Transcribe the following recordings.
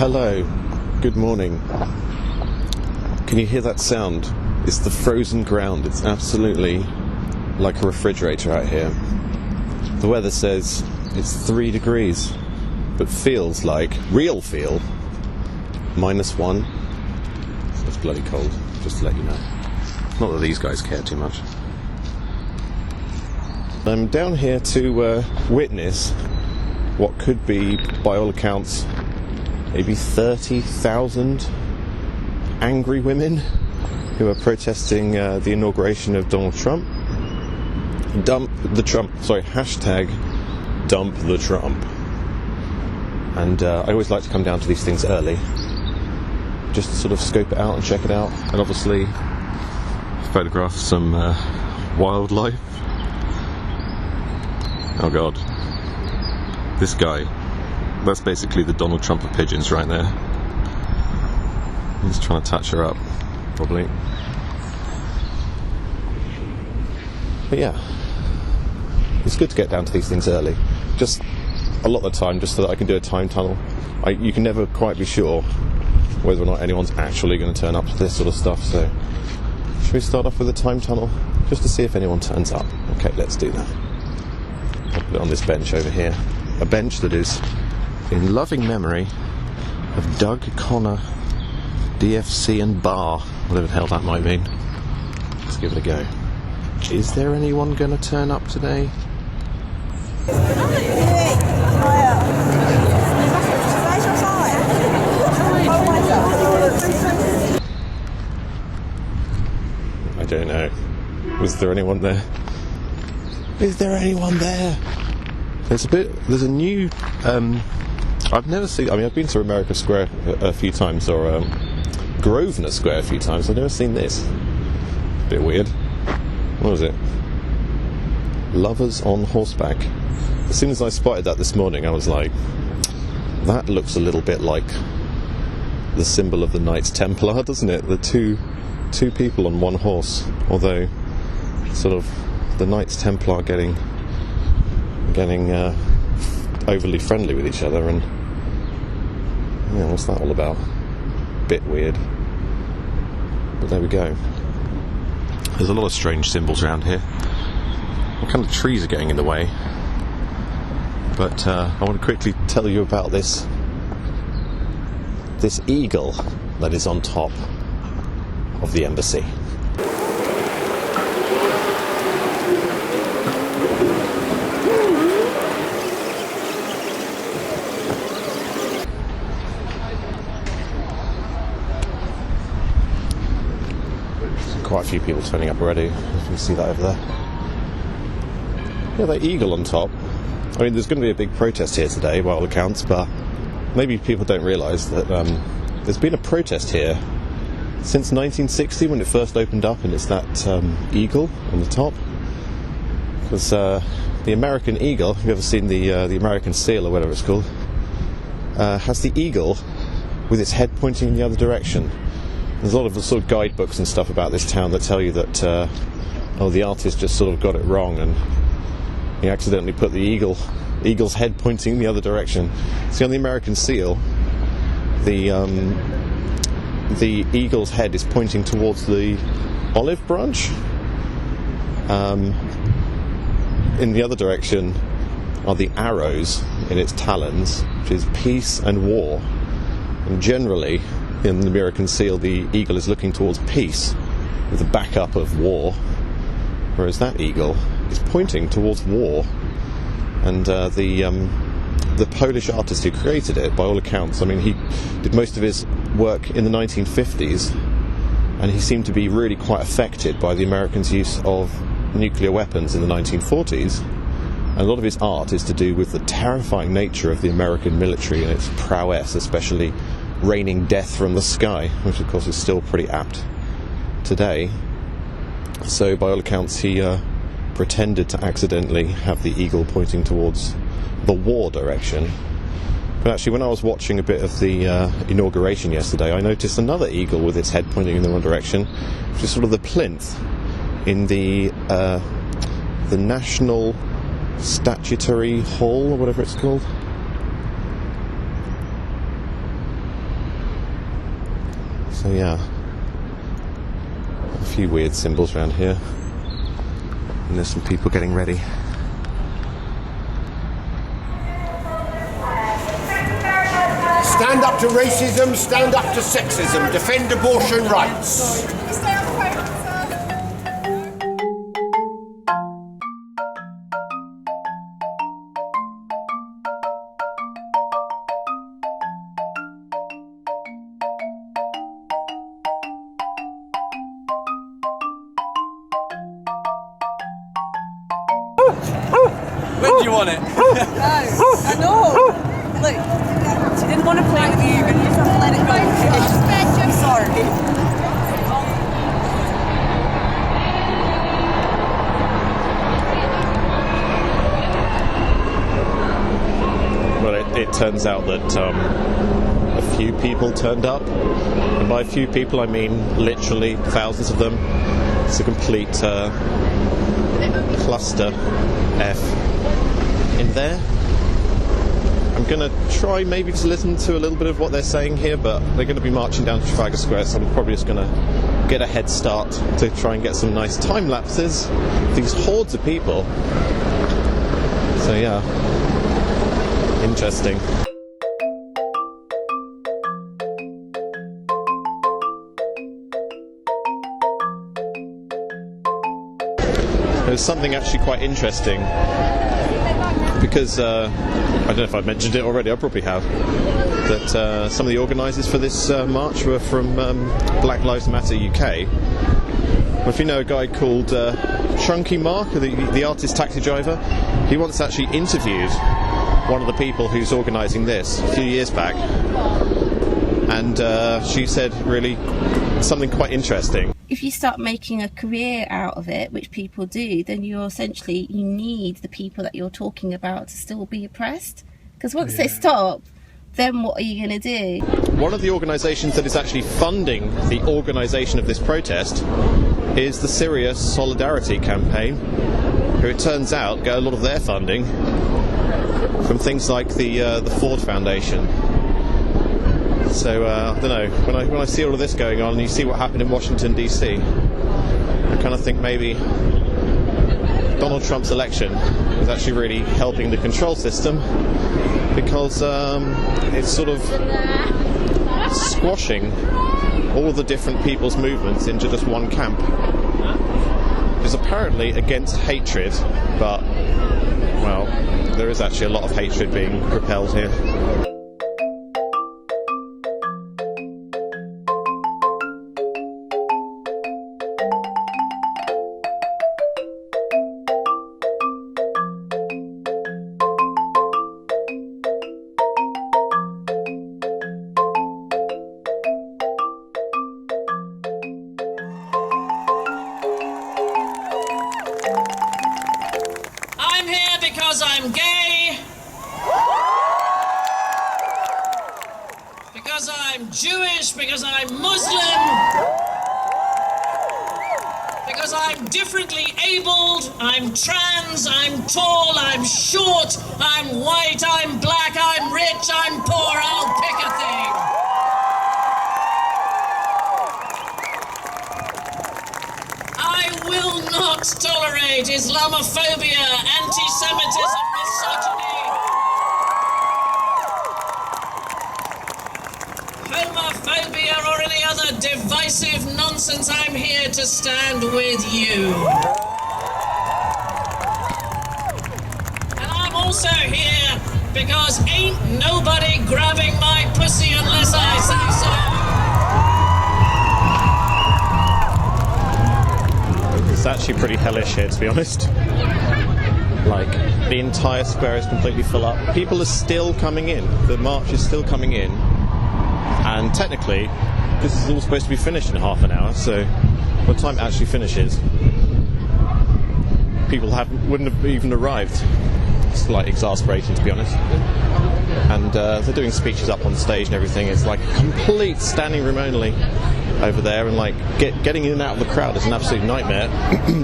Hello, good morning. Can you hear that sound? It's the frozen ground. It's absolutely like a refrigerator out here. The weather says it's 3 degrees, but feels like, real feel, -1. So it's bloody cold, just to let you know. Not that these guys care too much. I'm down here to witness what could be, by all accounts, maybe 30,000 angry women who are protesting the inauguration of Donald Trump. Hashtag dump the Trump. And I always like to come down to these things early, just to sort of scope it out and check it out, and obviously photograph some wildlife. Oh god. This guy. That's basically the Donald Trump of pigeons right there. He's trying to touch her up, probably. But yeah, it's good to get down to these things early. Just a lot of the time, just so that I can do a time tunnel. You can never quite be sure whether or not anyone's actually going to turn up to this sort of stuff, so should we start off with a time tunnel, just to see if anyone turns up? Okay, let's do that. I'll put it on this bench over here. A bench that is in loving memory of Doug Connor, DFC and Bar, whatever the hell that might mean. Let's give it a go. Is there anyone going to turn up today? I don't know. Was there anyone there? Is there anyone there? There's a new, I've never seen, I've been to America Square a few times, or Grosvenor Square a few times. I've never seen this. Bit weird. What was it? Lovers on horseback. As soon as I spotted that this morning, I was like, that looks a little bit like the symbol of the Knights Templar, doesn't it? The two people on one horse, although sort of the Knights Templar getting overly friendly with each other, and yeah, what's that all about? Bit weird, but there we go. There's a lot of strange symbols around here. What kind of trees are getting in the way? But I want to quickly tell you about this eagle that is on top of the embassy. Quite a few people turning up already. You can see that over there. Yeah, that eagle on top. I mean, there's going to be a big protest here today, by all accounts, but maybe people don't realise that there's been a protest here since 1960 when it first opened up, and it's that eagle on the top. Because the American eagle, if you've ever seen the American seal or whatever it's called, has the eagle with its head pointing in the other direction. There's a lot of the sort of guidebooks and stuff about this town that tell you that the artist just sort of got it wrong and he accidentally put the eagle's head pointing in the other direction. See, on the American seal, the eagle's head is pointing towards the olive branch. In the other direction are the arrows in its talons, which is peace and war. And generally, in the American seal, the eagle is looking towards peace with the backup of war, whereas that eagle is pointing towards war. And the Polish artist who created it, by all accounts, I mean, he did most of his work in the 1950s, and he seemed to be really quite affected by the Americans' use of nuclear weapons in the 1940s. And a lot of his art is to do with the terrifying nature of the American military and its prowess, especially raining death from the sky, which of course is still pretty apt today. So by all accounts, he pretended to accidentally have the eagle pointing towards the war direction. But actually, when I was watching a bit of the inauguration yesterday, I noticed another eagle with its head pointing in the wrong direction, which is sort of the plinth in the National Statuary Hall, or whatever it's called. So yeah, a few weird symbols around here, and there's some people getting ready. Stand up to racism, stand up to sexism, defend abortion rights. When do you want it? No, I know. Look, she didn't want to play with you, but you just have to let it go. I'm sorry. Well, it turns out that a few people turned up, and by a few people I mean literally thousands of them. It's a complete cluster F in there. I'm going to try maybe to listen to a little bit of what they're saying here, but they're going to be marching down Trafalgar Square, so I'm probably just going to get a head start to try and get some nice time lapses. These hordes of people. So yeah, interesting. There's something actually quite interesting, because I don't know if I've mentioned it already, I probably have, that some of the organisers for this march were from Black Lives Matter UK. Well, if you know a guy called Chunky Mark, the artist taxi driver, he once actually interviewed one of the people who's organising this a few years back, and she said really something quite interesting. If you start making a career out of it, which people do, then you need the people that you're talking about to still be oppressed. Because once they stop, then what are you going to do? One of the organisations that is actually funding the organisation of this protest is the Syria Solidarity Campaign, who it turns out get a lot of their funding from things like the Ford Foundation. So I don't know, when I see all of this going on and you see what happened in Washington DC, I kind of think maybe Donald Trump's election is actually really helping the control system, because it's sort of squashing all the different people's movements into just one camp. It's apparently against hatred, but, well, there is actually a lot of hatred being propelled here. Because I'm gay, because I'm Jewish, because I'm Muslim, because I'm differently abled, I'm trans, I'm tall, I'm short, I'm white, I'm black, I'm rich, I'm poor, I'll pick a thing. I will not tolerate Islamophobia, anti-Semitism, misogyny, homophobia, or any other divisive nonsense. I'm here to stand with you. And I'm also here because ain't nobody grabbing my pussy unless I say so. It's actually pretty hellish here, to be honest. Like, the entire square is completely full up. People are still coming in. The march is still coming in. And technically, this is all supposed to be finished in half an hour, so by the time it actually finishes, people wouldn't have even arrived. It's like exasperating, to be honest. And they're doing speeches up on stage and everything. It's like a complete standing room only over there, and like getting in and out of the crowd is an absolute nightmare.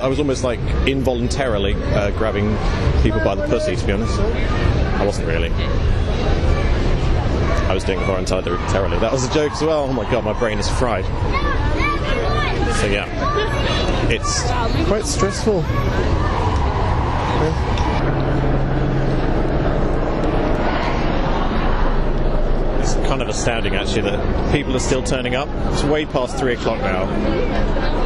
I was almost like involuntarily grabbing people by the pussy, to be honest. I wasn't really. I was doing it voluntarily. That was a joke as well. Oh my god, my brain is fried. So yeah, it's quite stressful. Yeah. It's kind of astounding actually that people are still turning up. It's way past 3 o'clock now,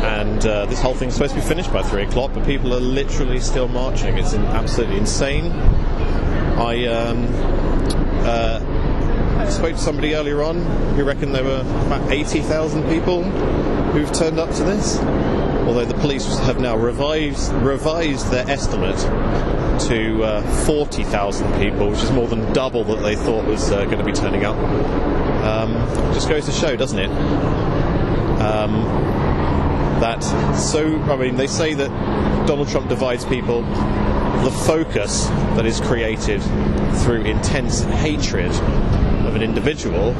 and this whole thing's supposed to be finished by 3 o'clock, but people are literally still marching. It's absolutely insane. I spoke to somebody earlier on who reckoned there were about 80,000 people who've turned up to this, although the police have now revised their estimate to 40,000 people, which is more than double that they thought was going to be turning up. Just goes to show, doesn't it? They say that Donald Trump divides people. The focus that is created through intense hatred of an individual,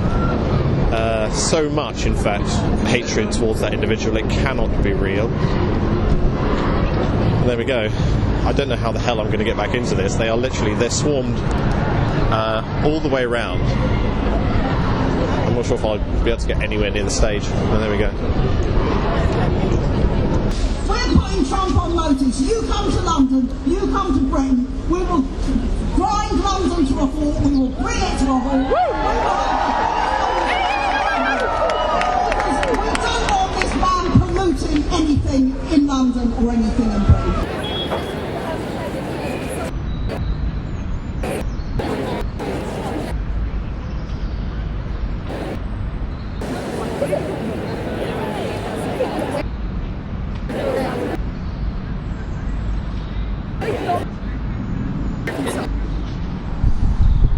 so much, in fact, hatred towards that individual, it cannot be real. And there we go. I don't know how the hell I'm going to get back into this. They're swarmed all the way around. I'm not sure if I'll be able to get anywhere near the stage. And there we go. We're putting Trump on notice. You come to London, you come to Britain, we will grind London to a halt, we will bring it to a halt.